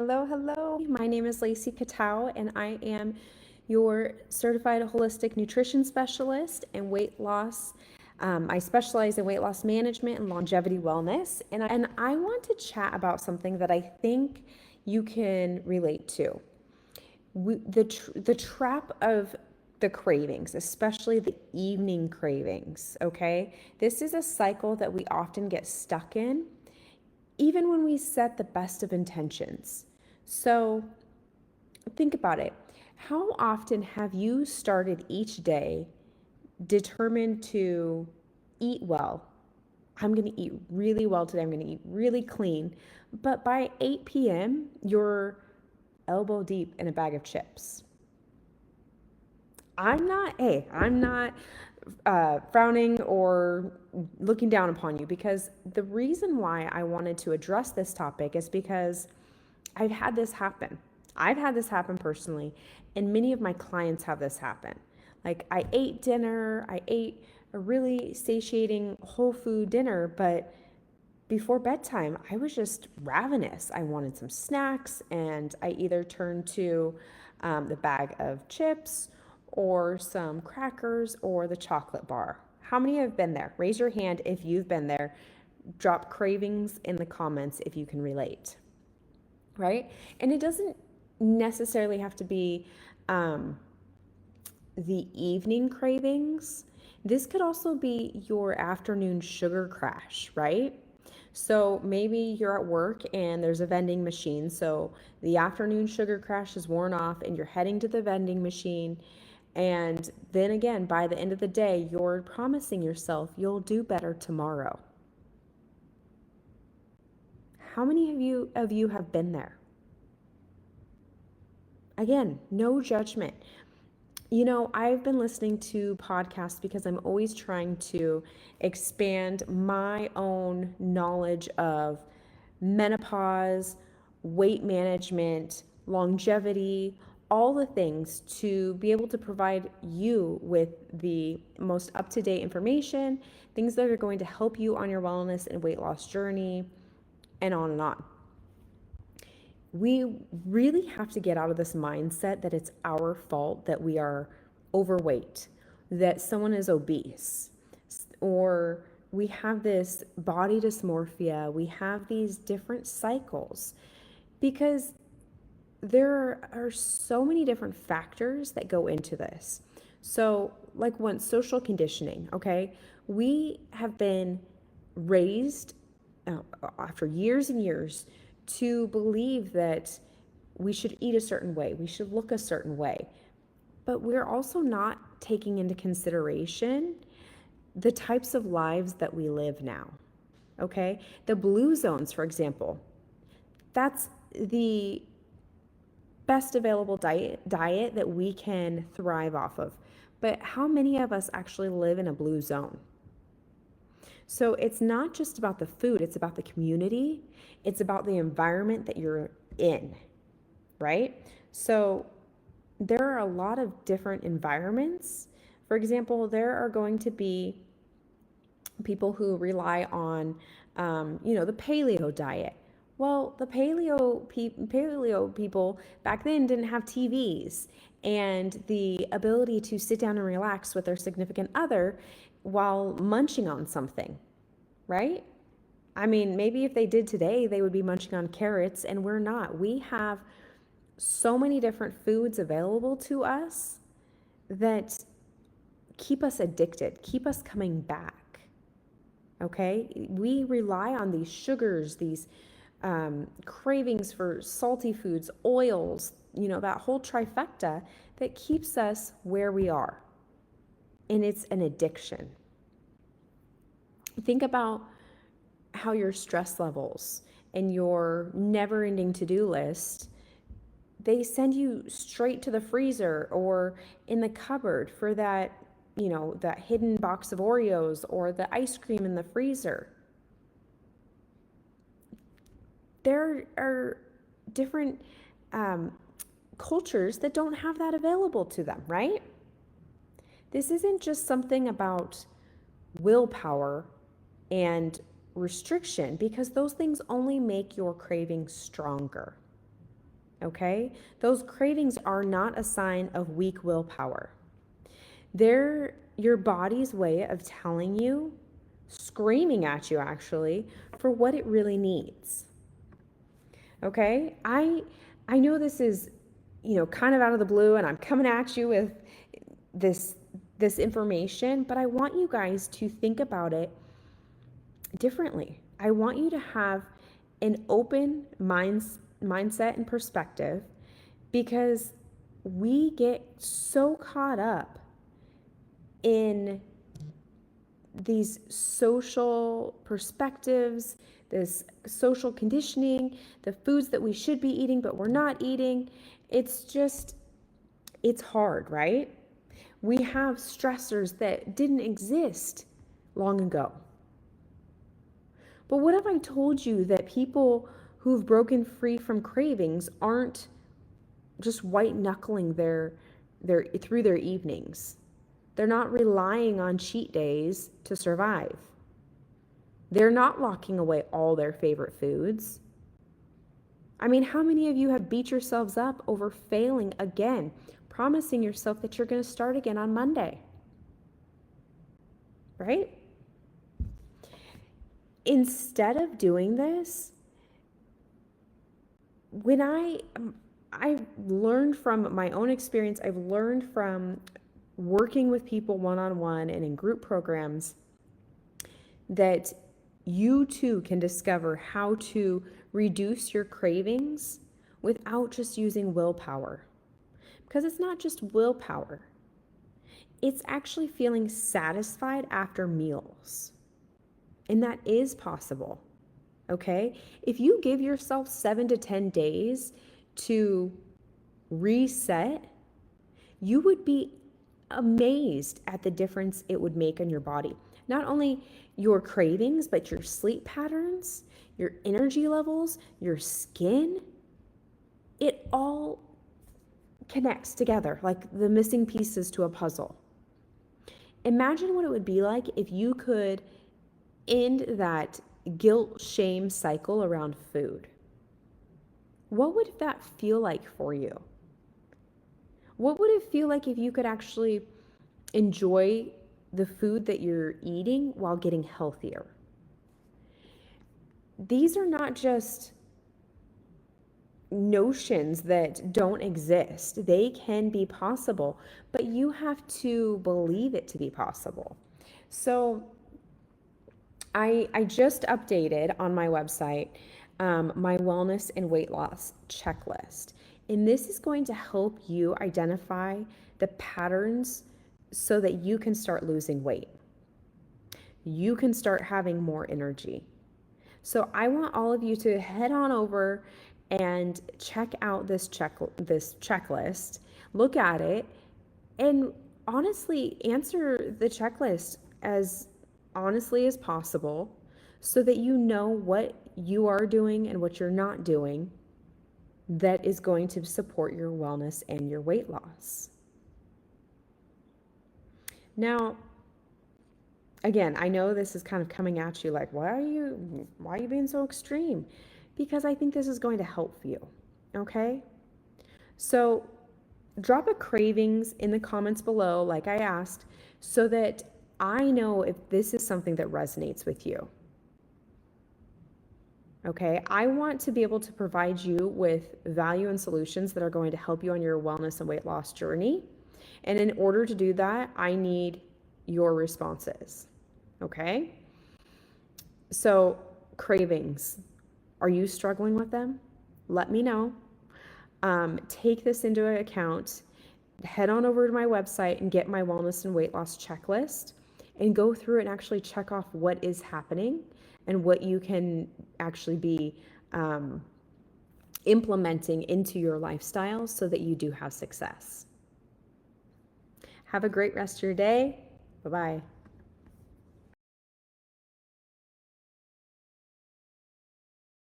Hello, hello. My name is Lacey Katau, and I am your certified holistic nutrition specialist and weight loss. I specialize in weight loss management and longevity wellness, and I want to chat about something that I think you can relate to. The trap of the cravings, especially the evening cravings, okay? This is a cycle that we often get stuck in, even when we set the best of intentions. So think about it. How often have you started each day determined to eat well? I'm going to eat really well today. I'm going to eat really clean. But by 8 p.m., you're elbow deep in a bag of chips. I'm not frowning or looking down upon you, because the reason why I wanted to address this topic is because I've had this happen. I've had this happen personally, and many of my clients have this happen. Like, I ate dinner, I ate a really satiating whole food dinner, but before bedtime, I was just ravenous. I wanted some snacks, and I either turned to the bag of chips or some crackers or the chocolate bar. How many have been there? Raise your hand if you've been there. Drop cravings in the comments if you can relate, right? And it doesn't necessarily have to be the evening cravings. This could also be your afternoon sugar crash, right? So maybe you're at work and there's a vending machine. So the afternoon sugar crash is worn off and you're heading to the vending machine. And then again, by the end of the day, you're promising yourself you'll do better tomorrow. How many of you have been there? Again, no judgment. You know, I've been listening to podcasts because I'm always trying to expand my own knowledge of menopause, weight management, longevity, all the things to be able to provide you with the most up to date information, things that are going to help you on your wellness and weight loss journey, and on and on. We really have to get out of this mindset that it's our fault that we are overweight, that someone is obese, or we have this body dysmorphia, we have these different cycles, because there are so many different factors that go into this. So, like, one, social conditioning, okay? We have been raised after years and years to believe that we should eat a certain way, we should look a certain way. But we're also not taking into consideration the types of lives that we live now. Okay? The blue zones, for example, that's the best available diet that we can thrive off of. But how many of us actually live in a blue zone? So it's not just about the food, it's about the community, it's about the environment that you're in, right? So there are a lot of different environments. For example, there are going to be people who rely on, the paleo diet. Well, the paleo people back then didn't have TVs and the ability to sit down and relax with their significant other while munching on something, right? I mean, maybe if they did today, they would be munching on carrots, and we're not. We have so many different foods available to us that keep us addicted, keep us coming back. Okay? We rely on these sugars, these cravings for salty foods, oils, that whole trifecta that keeps us where we are. And it's an addiction. Think about how your stress levels and your never ending to do list, they send you straight to the freezer or in the cupboard for that, that hidden box of Oreos or the ice cream in the freezer. There are different cultures that don't have that available to them, right? This isn't just something about willpower and restriction, because those things only make your cravings stronger. okay? Those cravings are not a sign of weak willpower. They're your body's way of telling you, screaming at you actually, for what it really needs. Okay? I know this is, kind of out of the blue, and I'm coming at you with this information, but I want you guys to think about it differently. I want you to have an open mindset and perspective, because we get so caught up in these social perspectives, this social conditioning, the foods that we should be eating but we're not eating. It's hard, right? We have stressors that didn't exist long ago. But what if I told you that people who've broken free from cravings aren't just white knuckling their through their evenings? They're not relying on cheat days to survive. They're not locking away all their favorite foods. I mean, how many of you have beat yourselves up over failing again, promising yourself that you're going to start again on Monday? Right? Instead of doing this, when I've learned from my own experience, I've learned from working with people one-on-one and in group programs, that you too can discover how to reduce your cravings without just using willpower. Because it's not just willpower. It's actually feeling satisfied after meals. And that is possible. Okay? If you give yourself 7 to 10 days to reset, you would be amazed at the difference it would make on your body. Not only your cravings, but your sleep patterns, your energy levels, your skin. It all connects together like the missing pieces to a puzzle. Imagine what it would be like if you could end that guilt shame cycle around food. What would that feel like for you? What would it feel like if you could actually enjoy the food that you're eating while getting healthier? These are not just notions that don't exist. They can be possible, but you have to believe it to be possible. So I just updated on my website my wellness and weight loss checklist. And this is going to help you identify the patterns so that you can start losing weight. You can start having more energy. So I want all of you to head on over and check out this checklist, look at it, and honestly answer the checklist as honestly as possible so that you know what you are doing and what you're not doing that is going to support your wellness and your weight loss. Now, again, I know this is kind of coming at you like, why are you being so extreme? Because I think this is going to help you, okay? So drop a cravings in the comments below, like I asked, so that I know if this is something that resonates with you. Okay, I want to be able to provide you with value and solutions that are going to help you on your wellness and weight loss journey. And in order to do that, I need your responses. Okay? So, cravings. Are you struggling with them? Let me know. Take this into account. Head on over to my website and get my wellness and weight loss checklist and go through and actually check off what is happening and what you can actually be implementing into your lifestyle so that you do have success. Have a great rest of your day. Bye-bye.